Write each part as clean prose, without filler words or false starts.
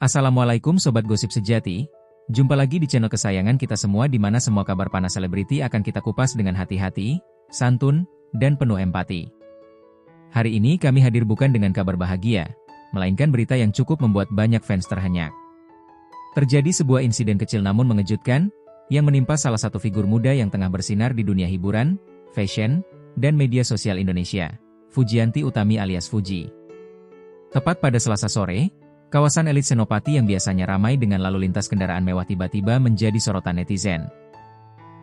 Assalamualaikum Sobat Gosip Sejati, jumpa lagi di channel kesayangan kita semua di mana semua kabar panas selebriti akan kita kupas dengan hati-hati, santun, dan penuh empati. Hari ini kami hadir bukan dengan kabar bahagia, melainkan berita yang cukup membuat banyak fans terhenyak. Terjadi sebuah insiden kecil namun mengejutkan, yang menimpa salah satu figur muda yang tengah bersinar di dunia hiburan, fashion, dan media sosial Indonesia, Fujianti Utami alias Fuji. Tepat pada Selasa sore, kawasan elit Senopati yang biasanya ramai dengan lalu lintas kendaraan mewah tiba-tiba menjadi sorotan netizen.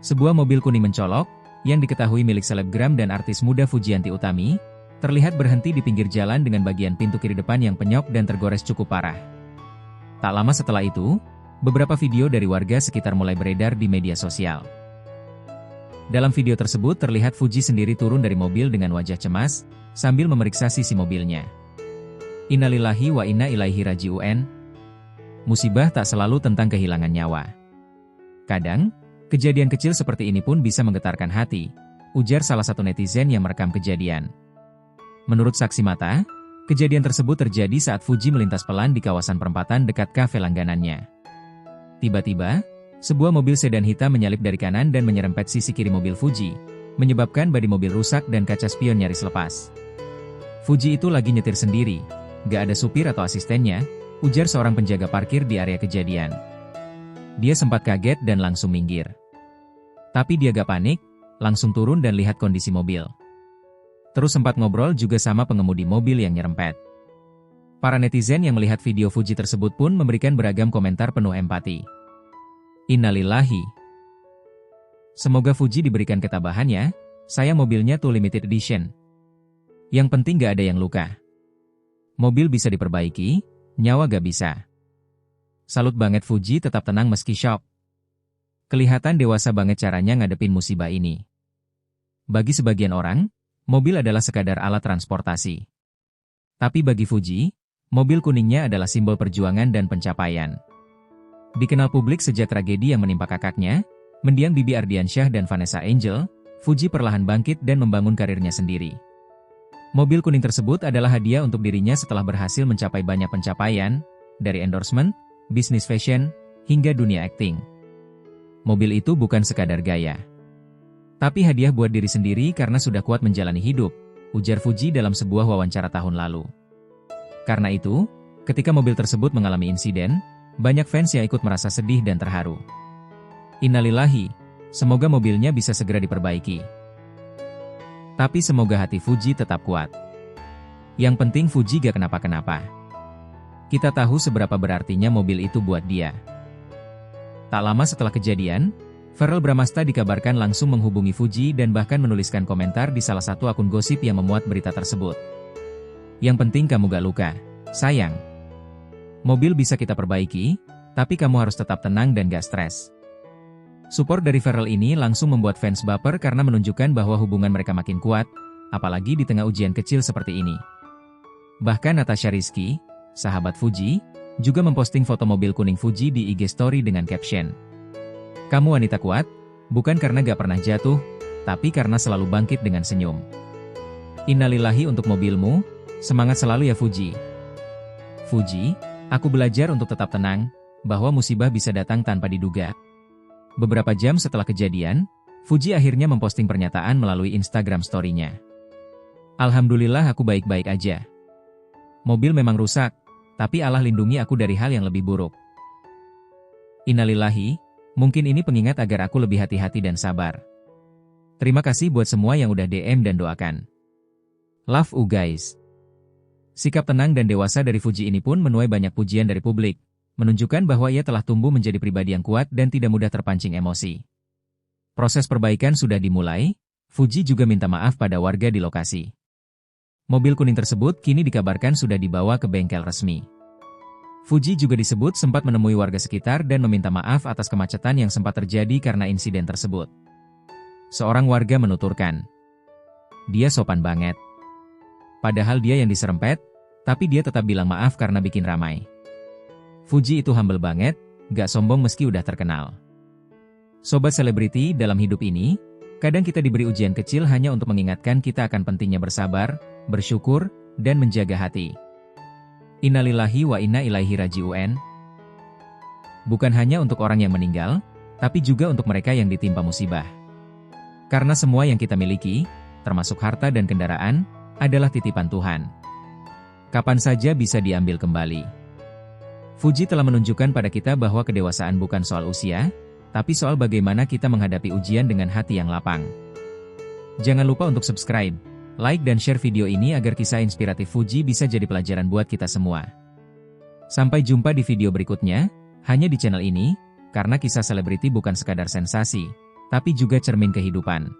Sebuah mobil kuning mencolok, yang diketahui milik selebgram dan artis muda Fujianti Utami, terlihat berhenti di pinggir jalan dengan bagian pintu kiri depan yang penyok dan tergores cukup parah. Tak lama setelah itu, beberapa video dari warga sekitar mulai beredar di media sosial. Dalam video tersebut terlihat Fuji sendiri turun dari mobil dengan wajah cemas, sambil memeriksa sisi mobilnya. Innalillahi wa inna ilaihi raji'un. Musibah tak selalu tentang kehilangan nyawa. Kadang, kejadian kecil seperti ini pun bisa menggetarkan hati, ujar salah satu netizen yang merekam kejadian. Menurut saksi mata, kejadian tersebut terjadi saat Fuji melintas pelan di kawasan perempatan dekat kafe langganannya. Tiba-tiba, sebuah mobil sedan hitam menyalip dari kanan dan menyerempet sisi kiri mobil Fuji, menyebabkan bodi mobil rusak dan kaca spion nyaris lepas. Fuji itu lagi nyetir sendiri. Gak ada supir atau asistennya, ujar seorang penjaga parkir di area kejadian. Dia sempat kaget dan langsung minggir. Tapi dia gak panik, langsung turun dan lihat kondisi mobil. Terus sempat ngobrol juga sama pengemudi mobil yang nyerempet. Para netizen yang melihat video Fuji tersebut pun memberikan beragam komentar penuh empati. Innalillahi. Semoga Fuji diberikan ketabahannya, sayang mobilnya tuh limited edition. Yang penting gak ada yang luka. Mobil bisa diperbaiki, nyawa gak bisa. Salut banget Fuji tetap tenang meski shock. Kelihatan dewasa banget caranya ngadepin musibah ini. Bagi sebagian orang, mobil adalah sekadar alat transportasi. Tapi bagi Fuji, mobil kuningnya adalah simbol perjuangan dan pencapaian. Dikenal publik sejak tragedi yang menimpa kakaknya, mendiang Bibi Ardiansyah dan Vanessa Angel, Fuji perlahan bangkit dan membangun karirnya sendiri. Mobil kuning tersebut adalah hadiah untuk dirinya setelah berhasil mencapai banyak pencapaian, dari endorsement, bisnis fashion, hingga dunia akting. Mobil itu bukan sekadar gaya. Tapi hadiah buat diri sendiri karena sudah kuat menjalani hidup, ujar Fuji dalam sebuah wawancara tahun lalu. Karena itu, ketika mobil tersebut mengalami insiden, banyak fans yang ikut merasa sedih dan terharu. Innalillahi, semoga mobilnya bisa segera diperbaiki. Tapi semoga hati Fuji tetap kuat. Yang penting Fuji gak kenapa-kenapa. Kita tahu seberapa berartinya mobil itu buat dia. Tak lama setelah kejadian, Verrell Bramasta dikabarkan langsung menghubungi Fuji dan bahkan menuliskan komentar di salah satu akun gosip yang memuat berita tersebut. Yang penting kamu gak luka, sayang. Mobil bisa kita perbaiki, tapi kamu harus tetap tenang dan gak stres. Support dari Verrell ini langsung membuat fans baper karena menunjukkan bahwa hubungan mereka makin kuat, apalagi di tengah ujian kecil seperti ini. Bahkan Natasha Rizky, sahabat Fuji, juga memposting foto mobil kuning Fuji di IG Story dengan caption, "Kamu wanita kuat, bukan karena gak pernah jatuh, tapi karena selalu bangkit dengan senyum. Innalillahi untuk mobilmu, semangat selalu ya Fuji." Fuji, aku belajar untuk tetap tenang, bahwa musibah bisa datang tanpa diduga. Beberapa jam setelah kejadian, Fuji akhirnya memposting pernyataan melalui Instagram story-nya. Alhamdulillah aku baik-baik aja. Mobil memang rusak, tapi Allah lindungi aku dari hal yang lebih buruk. Innalillahi, mungkin ini pengingat agar aku lebih hati-hati dan sabar. Terima kasih buat semua yang udah DM dan doakan. Love you guys. Sikap tenang dan dewasa dari Fuji ini pun menuai banyak pujian dari publik, menunjukkan bahwa ia telah tumbuh menjadi pribadi yang kuat dan tidak mudah terpancing emosi. Proses perbaikan sudah dimulai, Fuji juga minta maaf pada warga di lokasi. Mobil kuning tersebut kini dikabarkan sudah dibawa ke bengkel resmi. Fuji juga disebut sempat menemui warga sekitar dan meminta maaf atas kemacetan yang sempat terjadi karena insiden tersebut. Seorang warga menuturkan, "Dia sopan banget. Padahal dia yang diserempet, tapi dia tetap bilang maaf karena bikin ramai. Fuji itu humble banget, gak sombong meski udah terkenal." Sobat selebriti, dalam hidup ini, kadang kita diberi ujian kecil hanya untuk mengingatkan kita akan pentingnya bersabar, bersyukur, dan menjaga hati. Innalillahi wa inna ilaihi raji'un. Bukan hanya untuk orang yang meninggal, tapi juga untuk mereka yang ditimpa musibah. Karena semua yang kita miliki, termasuk harta dan kendaraan, adalah titipan Tuhan. Kapan saja bisa diambil kembali. Fuji telah menunjukkan pada kita bahwa kedewasaan bukan soal usia, tapi soal bagaimana kita menghadapi ujian dengan hati yang lapang. Jangan lupa untuk subscribe, like dan share video ini agar kisah inspiratif Fuji bisa jadi pelajaran buat kita semua. Sampai jumpa di video berikutnya, hanya di channel ini, karena kisah selebriti bukan sekadar sensasi, tapi juga cermin kehidupan.